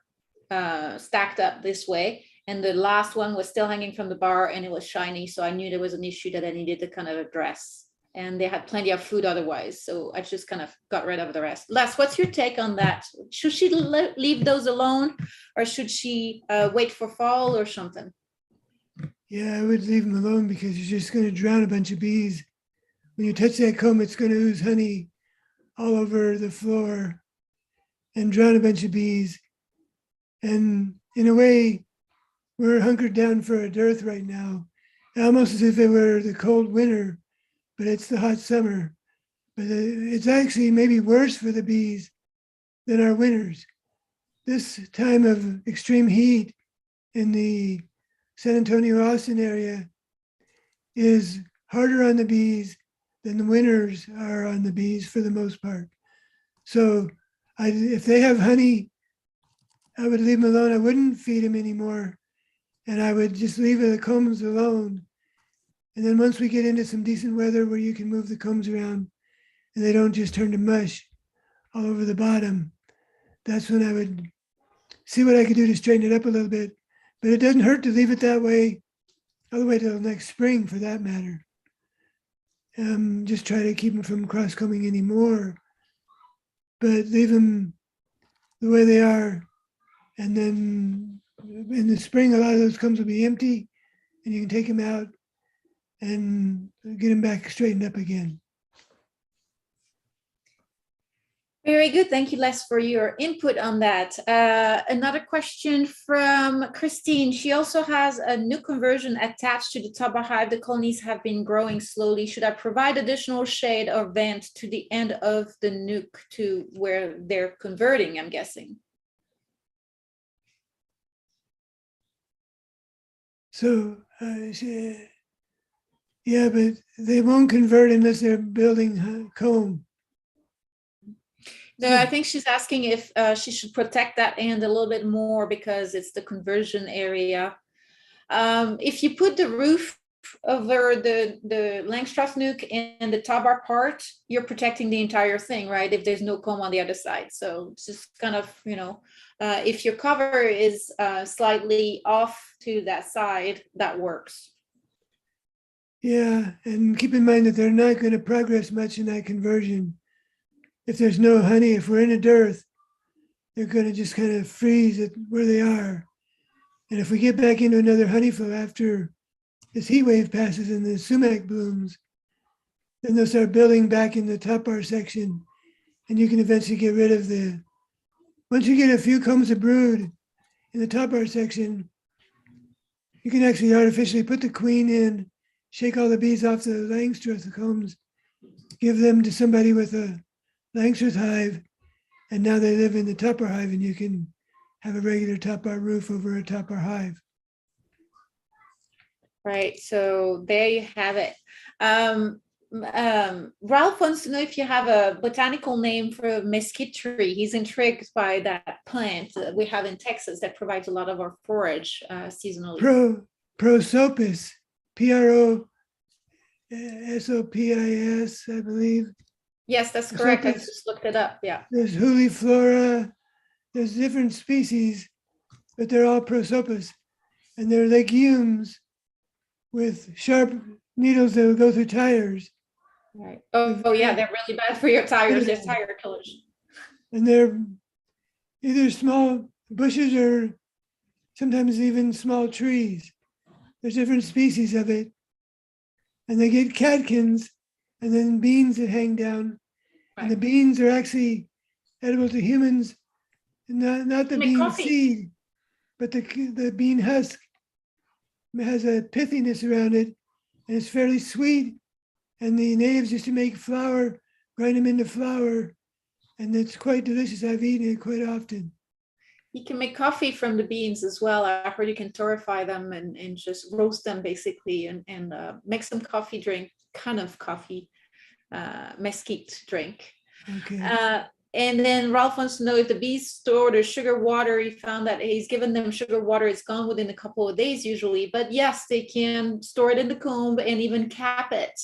stacked up this way, and the last one was still hanging from the bar and it was shiny, so I knew there was an issue that I needed to kind of address, and they had plenty of food otherwise, so I just kind of got rid of the rest. Les, what's your take on that? Should she leave those alone, or should she wait for fall or something? Yeah, I would leave them alone because you're just going to drown a bunch of bees. When you touch that comb, it's going to ooze honey all over the floor and drown a bunch of bees. And in a way, we're hunkered down for a dearth right now, almost as if it were the cold winter, but it's the hot summer. But it's actually maybe worse for the bees than our winters. This time of extreme heat in the San Antonio, Austin area is harder on the bees than the winters are on the bees for the most part. So if they have honey, I would leave them alone. I wouldn't feed them anymore. And I would just leave the combs alone. And then once we get into some decent weather where you can move the combs around and they don't just turn to mush all over the bottom, that's when I would see what I could do to straighten it up a little bit. But it doesn't hurt to leave it that way all the way till next spring, for that matter. Just try to keep them from cross-combing anymore, but leave them the way they are. And then in the spring, a lot of those combs will be empty, and you can take them out and get them back straightened up again. Very good. Thank you, Les, for your input on that. Another question from Christine. She also has a nuke conversion attached to the top of hive. The colonies have been growing slowly. Should I provide additional shade or vent to the end of the nuke to where they're converting, I'm guessing? So, yeah, but they won't convert unless they're building comb. No, I think she's asking if she should protect that end a little bit more because it's the conversion area. If you put the roof over the Langstroth nuke and the Tabar part, you're protecting the entire thing, right? If there's no comb on the other side. So it's just kind of, if your cover is slightly off to that side, that works. Yeah, and keep in mind that they're not going to progress much in that conversion. If there's no honey, if we're in a dearth, they're going to just kind of freeze at where they are. And if we get back into another honey flow after this heat wave passes and the sumac blooms, then they'll start building back in the top bar section, and you can eventually get rid of once you get a few combs of brood in the top bar section, you can actually artificially put the queen in, shake all the bees off the Langstroth combs, give them to somebody with a Langstroth hive, and now they live in the top bar hive, and you can have a regular top bar roof over a top bar hive. Right. So there you have it. Ralph wants to know if you have a botanical name for a mesquite tree. He's intrigued by that plant that we have in Texas that provides a lot of our forage seasonally. Prosopis, Prosopis, I believe. Yes, that's correct. I just looked it up. Yeah. There's Huliflora. There's different species, but they're all Prosopis, and they're legumes with sharp needles that will go through tires. Right. Oh yeah, they're really bad for your tires. They're tire killers. And they're either small bushes or sometimes even small trees. There's different species of it. And they get catkins and then beans that hang down. Right. And the beans are actually edible to humans, not the bean coffee. seed, but the bean husk has a pithiness around it, and it's fairly sweet. And the natives used to make flour, grind them into flour, and it's quite delicious. I've eaten it quite often. You can make coffee from the beans as well. I heard you can torrefy them and just roast them basically and make some coffee drink, kind of coffee, mesquite drink. Okay. And then Ralph wants to know if the bees store their sugar water. He found that he's given them sugar water. It's gone within a couple of days usually, but yes, they can store it in the comb and even cap it.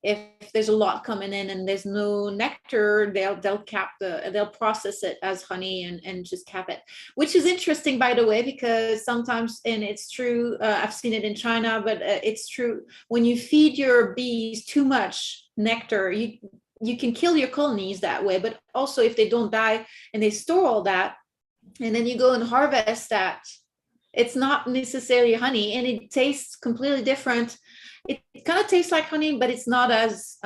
If there's a lot coming in and there's no nectar, they'll process it as honey and just cap it, which is interesting, by the way, because sometimes, and it's true, I've seen it in China, but it's true, when you feed your bees too much nectar, you can kill your colonies that way. But also if they don't die and they store all that and then you go and harvest that, it's not necessarily honey and it tastes completely different. It kind of tastes like honey, but it's not as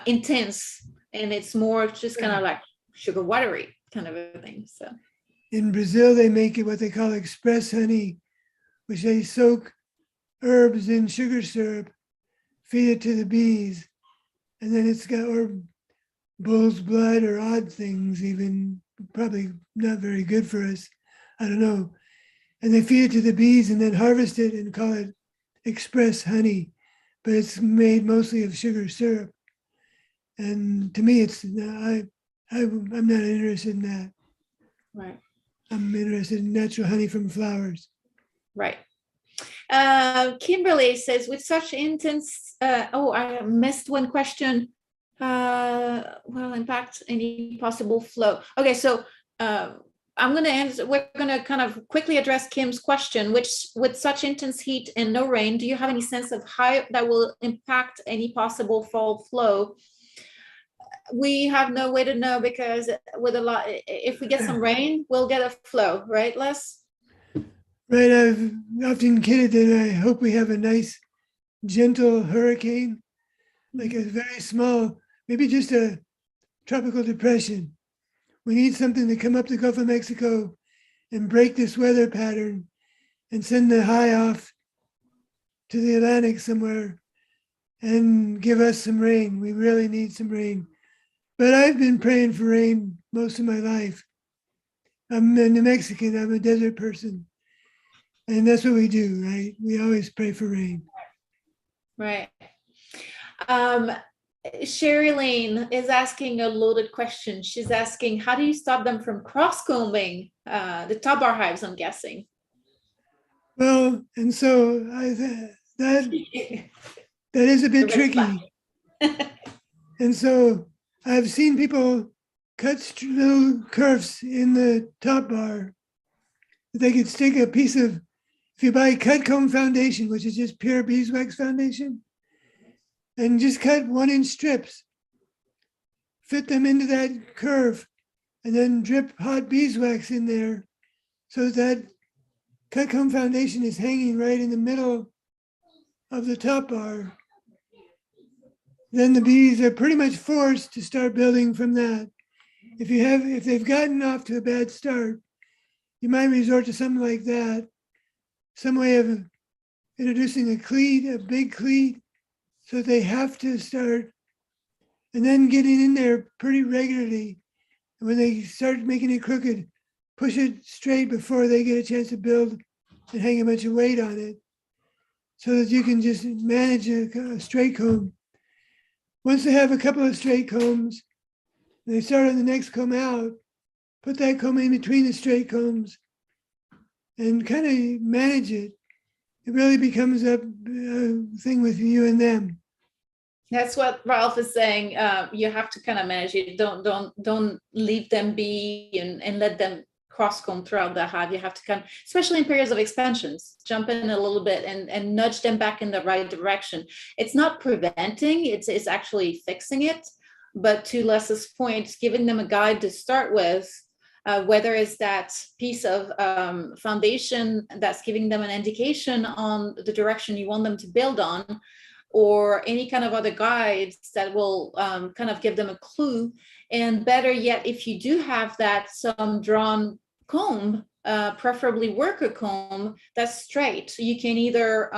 intense, and it's more just kind of like sugar watery kind of a thing. So in Brazil, they make it what they call express honey, which they soak herbs in sugar syrup, feed it to the bees, and then it's got, or bull's blood or odd things, even probably not very good for us. I don't know. And they feed it to the bees and then harvest it and call it express honey, but it's made mostly of sugar syrup. And to me, I'm not interested in that. right. I'm interested in natural honey from flowers. Right. Kimberly says, with such intense, I missed one question. Will impact any possible flow. Okay, so I'm going to answer, we're going to kind of quickly address Kim's question, which with such intense heat and no rain, do you have any sense of how that will impact any possible fall flow? We have no way to know, because with a lot, if we get some rain, we'll get a flow, right, Les? Right, I've often kidded that I hope we have a nice, gentle hurricane, like a very small, maybe just a tropical depression. We need something to come up the Gulf of Mexico and break this weather pattern and send the high off to the Atlantic somewhere and give us some rain. We really need some rain. But I've been praying for rain most of my life. I'm a New Mexican, I'm a desert person. And that's what we do, right? We always pray for rain. Right. Sherry Lane is asking a loaded question. She's asking, how do you stop them from cross-combing the top bar hives, I'm guessing? Well, and so that is a bit tricky. And so I've seen people cut little curves in the top bar. They could stick a piece of if you buy cut comb foundation, which is just pure beeswax foundation, and just cut 1-inch strips, fit them into that curve, and then drip hot beeswax in there so that cut comb foundation is hanging right in the middle of the top bar. Then the bees are pretty much forced to start building from that. If they've gotten off to a bad start, you might resort to something like that, some way of introducing a big cleat, so they have to start, and then getting in there pretty regularly. And when they start making it crooked, push it straight before they get a chance to build and hang a bunch of weight on it, so that you can just manage a straight comb. Once they have a couple of straight combs, they start on the next comb out, put that comb in between the straight combs and kind of manage it. It really becomes a thing with you and them. That's what Ralph is saying. You have to kind of manage it. Don't leave them be and let them cross comb throughout the hive. You have to kind of, especially in periods of expansions, jump in a little bit and nudge them back in the right direction. It's not preventing, it's actually fixing it. But to Les's point, giving them a guide to start with, whether it's that piece of foundation that's giving them an indication on the direction you want them to build on, or any kind of other guides that will kind of give them a clue. And better yet, if you do have that some drawn comb, preferably worker comb, that's straight. So you can either,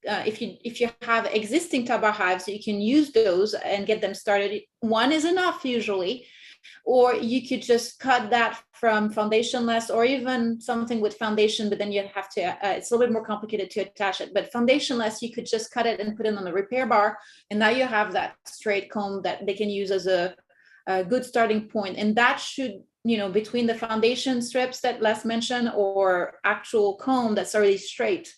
if you have existing tabar hives, you can use those and get them started. One is enough usually. Or you could just cut that from foundationless, or even something with foundation, but then you have to, it's a little bit more complicated to attach it. But foundationless, you could just cut it and put it on the repair bar. And now you have that straight comb that they can use as a good starting point. And that should, between the foundation strips that Les mentioned or actual comb that's already straight,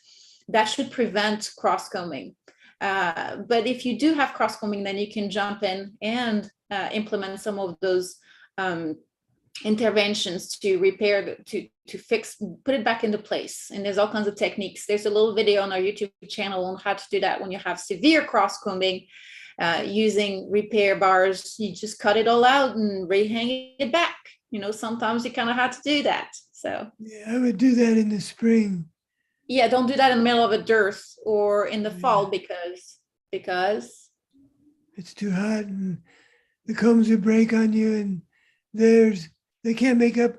that should prevent cross combing. But if you do have cross combing, then you can jump in and implement some of those interventions to repair, to fix, put it back into place. And there's all kinds of techniques. There's a little video on our YouTube channel on how to do that when you have severe cross combing, using repair bars. You just cut it all out and rehang it back. Sometimes you kind of have to do that. So yeah, I would do that in the spring. Yeah, don't do that in the middle of a dearth or in the fall because it's too hot and the combs will break on you, and they can't make up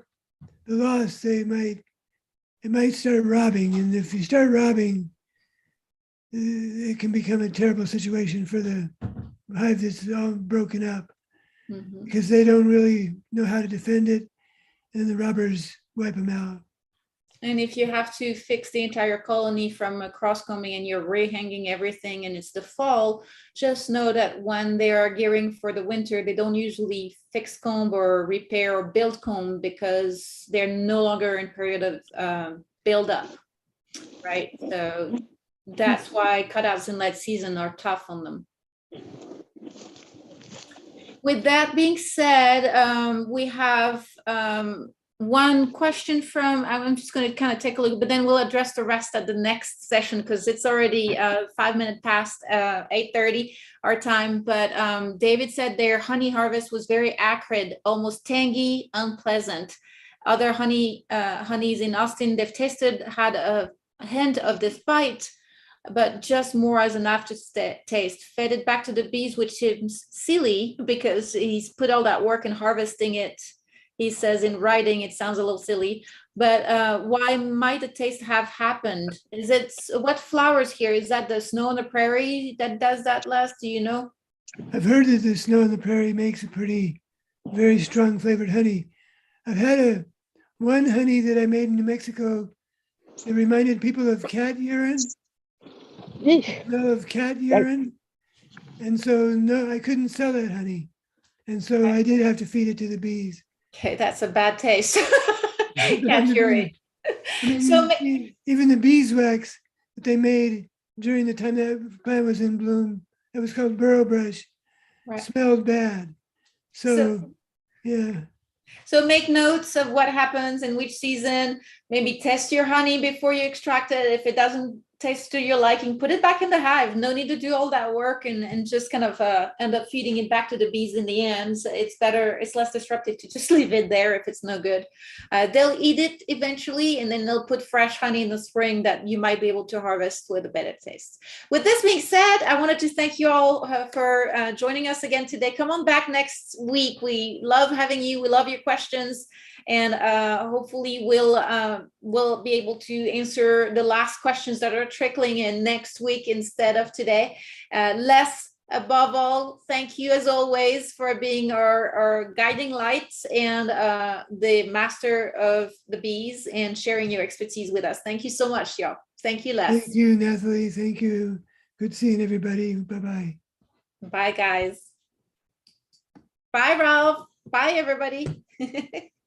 the loss. It might start robbing, and if you start robbing, it can become a terrible situation for the hive that's all broken up, because they don't really know how to defend it, and the robbers wipe them out. And if you have to fix the entire colony from a cross combing and you're rehanging everything and it's the fall, just know that when they are gearing for the winter, they don't usually fix comb or repair or build comb because they're no longer in period of build up, right? So that's why cutouts in that season are tough on them. With that being said, we have one question from, I'm just going to kind of take a look, but then we'll address the rest at the next session because it's already 5 minutes past 8:30 our time. But David said their honey harvest was very acrid, almost tangy, unpleasant. Other honeys in Austin they've tasted had a hint of this bite, but just more as an aftertaste. Fed it back to the bees, which seems silly because he's put all that work in harvesting it. He says in writing, it sounds a little silly, but why might the taste have happened? Is it, what flowers here? Is that the snow on the prairie that does that, Les? Do you know? I've heard that the snow on the prairie makes a very strong flavored honey. I've had one honey that I made in New Mexico that reminded people of cat urine. Of cat urine. And so, no, I couldn't sell that honey. And so I did have to feed it to the bees. Okay, that's a bad taste. Cat urine. So even the beeswax that they made during the time that plant was in bloom, it was called burrow brush, smelled bad. So yeah. So make notes of what happens in which season. Maybe test your honey before you extract it. If it doesn't taste to your liking, put it back in the hive. No need to do all that work and just kind of end up feeding it back to the bees in the end. So it's better, it's less disruptive to just leave it there if it's no good. They'll eat it eventually, and then they'll put fresh honey in the spring that you might be able to harvest with a better taste. With this being said, I wanted to thank you all for joining us again today. Come on back next week. We love having you. We love your questions. And hopefully we'll be able to answer the last questions that are trickling in next week instead of today. Les, above all, thank you as always for being our guiding lights and the master of the bees and sharing your expertise with us. Thank you so much, y'all. Thank you, Les. Thank you, Nathalie. Thank you. Good seeing everybody. Bye-bye. Bye, guys. Bye, Ralph. Bye, everybody.